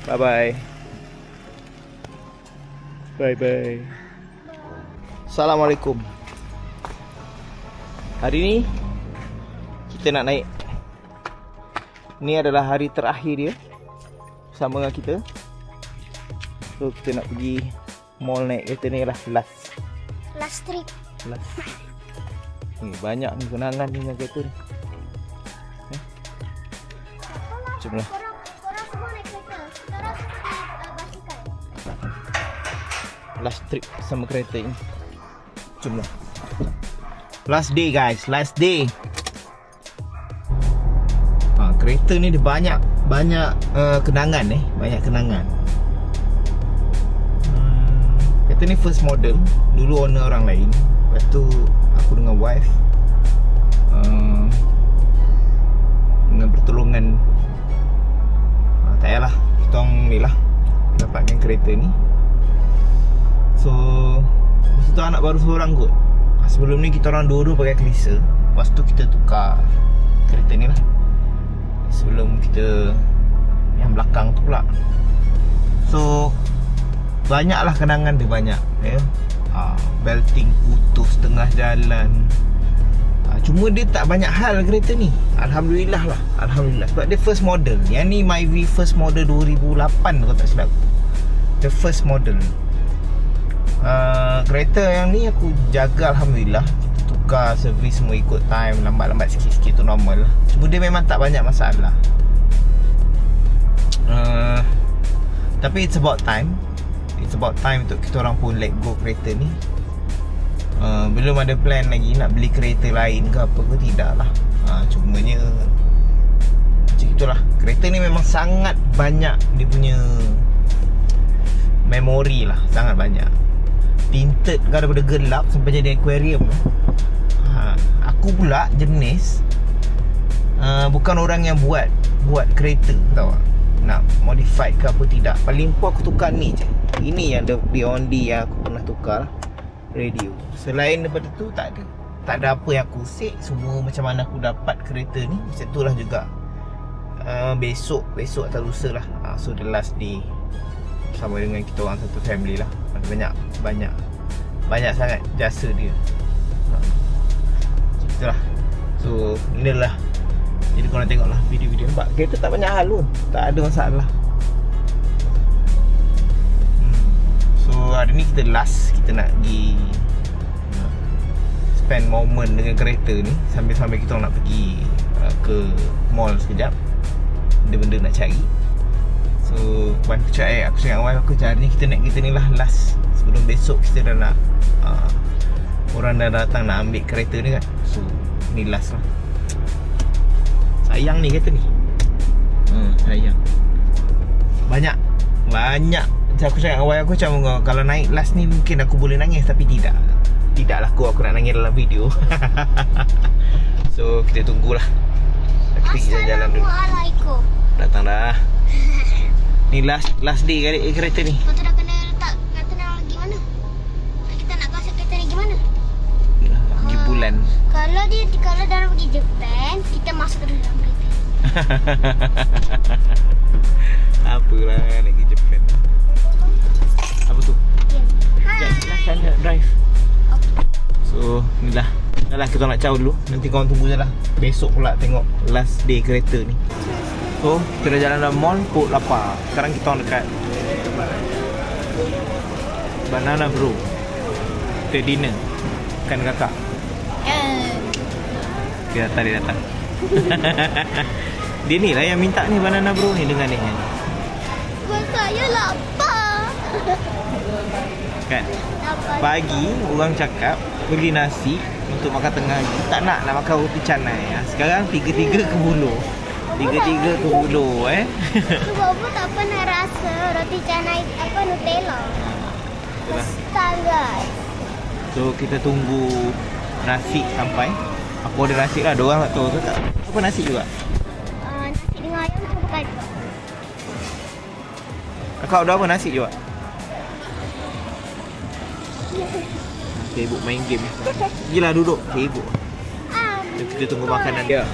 Bye-bye. Bye-bye. Assalamualaikum. Hari ni kita nak naik. Ni adalah hari terakhir dia bersama dengan kita. So kita nak pergi mall naik kereta ni lah. Last trip. Ni banyak ni kenangan ni dengan kereta ni. Jom lah. Korang semua naik kereta. Korang naik basikal. Last trip sama kereta ni. Jom lah. Last day guys, last day. Kereta ni dia banyak kenangan banyak kenangan. Kereta ni first model, dulu owner orang lain. Lepas tu aku dengan wife dengan pertolongan tak payahlah, kita orang ni lah dapatkan kereta ni. So masa tu anak baru seorang kot. Sebelum ni kita orang dua-dua pakai Kelisa. Lepas tu kita tukar kereta ni lah. Sebelum kita yang belakang tu pula. So banyaklah kenangan dia, banyak ya. Belting putus tengah jalan. Cuma dia tak banyak hal kereta ni. Alhamdulillah lah. Alhamdulillah. Sebab dia first model. Yang ni Myvi first model 2008 kalau tak silap. The first model. Kereta yang ni aku jaga Alhamdulillah. Kita tukar servis semua ikut time. Lambat-lambat sikit-sikit tu normal lah. Cuma dia memang tak banyak masalah. Tapi it's about time. It's about time untuk kita orang pun let go kereta ni. Belum ada plan lagi nak beli kereta lain ke apa ke, tidak lah. Cumanya macam itulah. Kereta ni memang sangat banyak dia punya memori lah. Sangat banyak. Tinted kan daripada gelap sampai jadi aquarium. Aku pula jenis bukan orang yang buat kereta, tahu tak? Nak modify ke apa, tidak. Paling pun aku tukar ni je. Ini yang the only yang aku pernah tukar, radio. Selain daripada tu tak ada. Tak ada apa yang aku usik. Semua macam mana aku dapat kereta ni, macam tu lah juga. Besok atau lusa lah. So the last day sama dengan kita orang satu family lah. Banyak sangat jasa dia. Itulah. So inilah. Jadi korang tengoklah video-video. Nampak kereta tak banyak hal pun. Tak ada masalah. So hari ni kita last. Kita nak pergi spend moment dengan kereta ni. Sambil-sambil kita nak pergi ke mall sekejap. Benda-benda nak cari. So aku cakap dengan wife aku, hari ni kita naik kereta ni lah last. Sebelum besok kita dah nak orang dah datang nak ambil kereta ni kan. So ni last lah. Sayang ni kereta ni. Sayang. Banyak. Macam aku cakap dengan wife aku, macam kalau naik last ni mungkin aku boleh nangis. Tapi tidak. Tidaklah aku nak nangis dalam video. So kita tunggulah. Kita pergi jalan-jalan dulu. Assalamualaikum. Datang dah. Ni last day kali kereta ni. Kau tu dah kena letak kata nak pergi mana? Kita nak kasih kereta ni gimana? Pergi bulan. Kalau dah pergi Japan, kita masuk ke dalam kereta. Apalah nak pergi Japan. Apa tu? Silakan drive. So inilah. Dah lah kita nak caw dulu. Nanti korang tunggu je lah. Besok pula tengok last day kereta ni. So kita dah jalan dalam mall. Perut lapar. Sekarang kita orang dekat Banana Bro. Kita dinner. Kan kakak? Dia datang. Dia ni lah yang minta ni Banana Bro ni. Dengar ni. Saya lapar. Kan? Pagi orang cakap beli nasi untuk makan tengah. Tak nak makan roti canai. Sekarang tiga-tiga ke buluh. Tiga-tiga ke buluh Sebab pun tak pernah rasa roti canai apa Nutella. Style guys. So kita tunggu nasi sampai. Aku order nasi lah. Diorang tak tahu ke tak. Apa nasi juga? Nasi dengan ayam tu bukan. Kakak order apa nasi juga? Sibuk main game. Pergilah duduk. Sibuk. Kita tunggu makanan dia.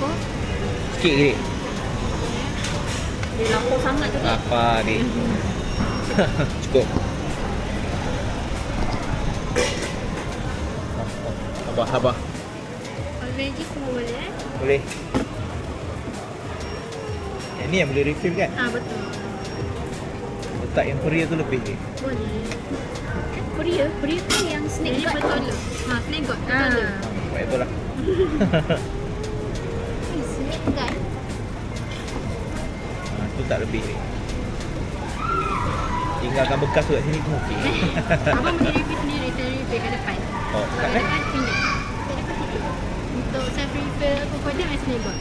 lapar. Sikit ke dik? Dia lapar sangat tu. Lapar dik. Cukup. Sabar. Kalau veggie semua boleh Boleh. Yang ni yang boleh refill kan? betul. Letak yang peria tu lebih dik. Boleh. Korea tu yang snake god betul lah. Snake god betul lah. Buat itu lah. Snake kan? Tu tak lebih dik. Tinggalkan bekas tu kat sini pun okey. Abang boleh refill sendiri, saya refill kat depan. Oh, Kat tak kan? depan pindah. Kat depan situ. Untuk self refill aku pada dengan snake god.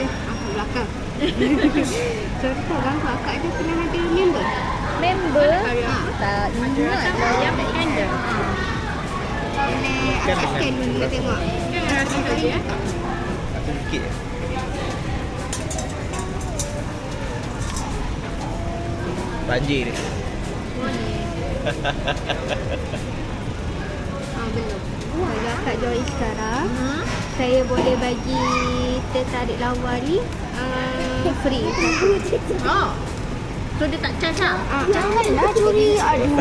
Aku belakang. Sorry tak ganggu. Akak ada pernah ada member? Member? Tak ingat lah. Yang back handle. Kan Akak scan dulu kita tengok. Rasa saja. Aku sikit je. Banjir ni. Boleh. Belum. Kalau akak join sekarang, saya boleh bagi tertarik lawa ni free. Oh. So dia tak charge lah? Janganlah curi. Aduh.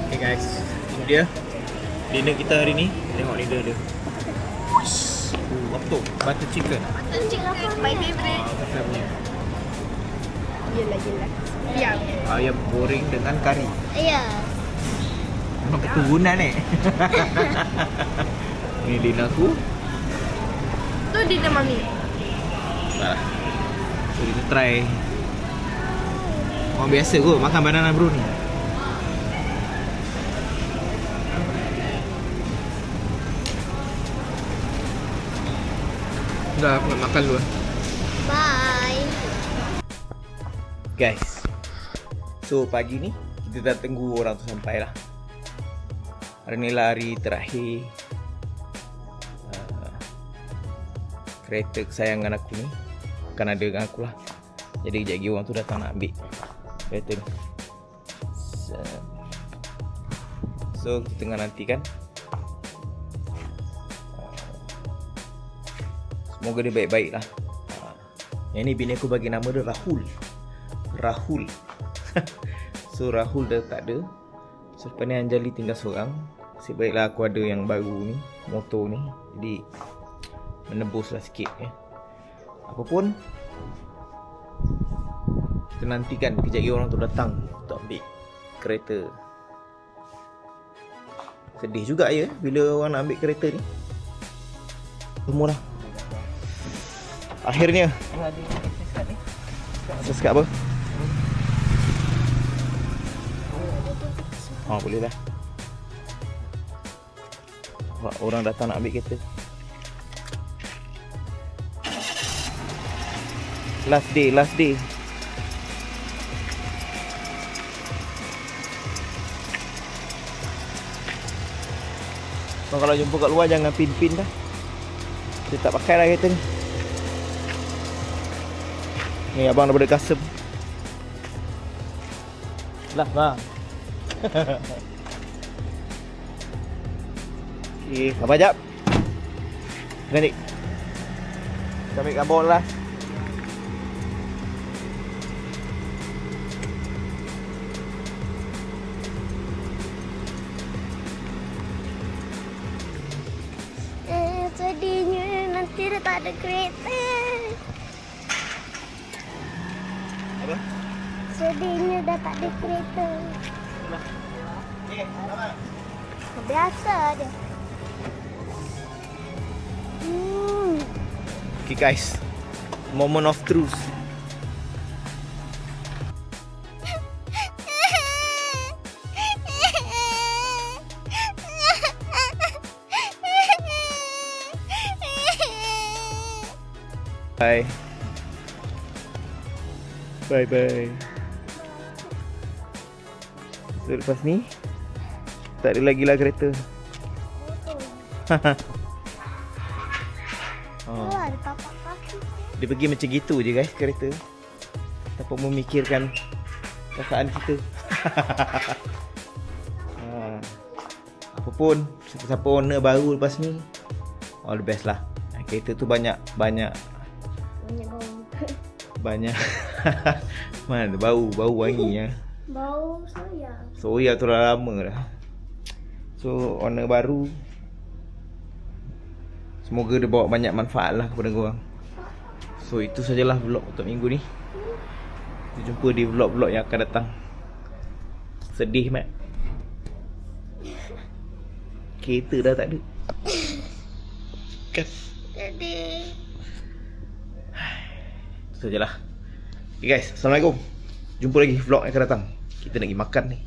Okay guys, ini dia dinner kita hari ni. Tengok dinner dia. Apa tu? Butter chicken. Tunjuk lapar My favourite. Saya punya. Yelah. Siap. Ayam goreng dengan kari. Ya. Memang keturunan ni. Ni dinner aku. Tu dinner mami. Tak lah. So kita try. Orang biasa kot makan banana brownie. Dah aku nak makan dulu. Bye. Guys, so pagi ni kita dah tunggu orang tu sampai lah. Hari ni lah hari terakhir kereta kesayangan aku ni akan ada dengan aku lah. Jadi kejap lagi orang tu datang nak ambil kereta ni. So kita tengah nantikan. Semoga dia baik-baik lah. Yang ni bini aku bagi nama dia Rahul. So Rahul dah tak ada. So lepas ni Anjali tinggal seorang. Nasib baiklah aku ada yang baru ni, motor ni. Jadi menebuslah sikit ya. Apapun kita nantikan kejap lagi orang tu datang untuk ambil kereta. Sedih juga ya bila orang nak ambil kereta ni. Semualah. Akhirnya akses kat apa? Boleh lah. Orang datang nak ambil kereta. Last day. Kalau jumpa kat luar jangan pin-pin dah. Kita tak pakai lah kereta ni. Ni abang daripada custom. Lah bang. Okay, sabar jap. Nanik. Kita ambil gambar lah. Sedihnya nanti dah tak ada kereta. Apa? Sedihnya dah tak ada kereta. Biasa je. Okay guys, moment of truth. Bye. Bye. So lepas ni tak ada lagi lah kereta. Oh, ada tapak kaki. Dia pergi macam gitu je guys kereta. Tanpa memikirkan perasaan kita. Apa pun, siapa-siapa owner baru lepas ni, all the best lah. Kereta tu banyak Banyak bau. mana bau wangi ya. Bau soya. Soya tu dah lama dah. So owner baru, semoga dia bawa banyak manfaat lah kepada korang. So itu sajalah vlog untuk minggu ni. Kita jumpa di vlog-vlog yang akan datang. Sedih Mat, kereta dah tak ada kan. Jadi Itu sajalah. Okay guys, Assalamualaikum. Jumpa lagi vlog yang akan datang. Kita nak pergi makan ni.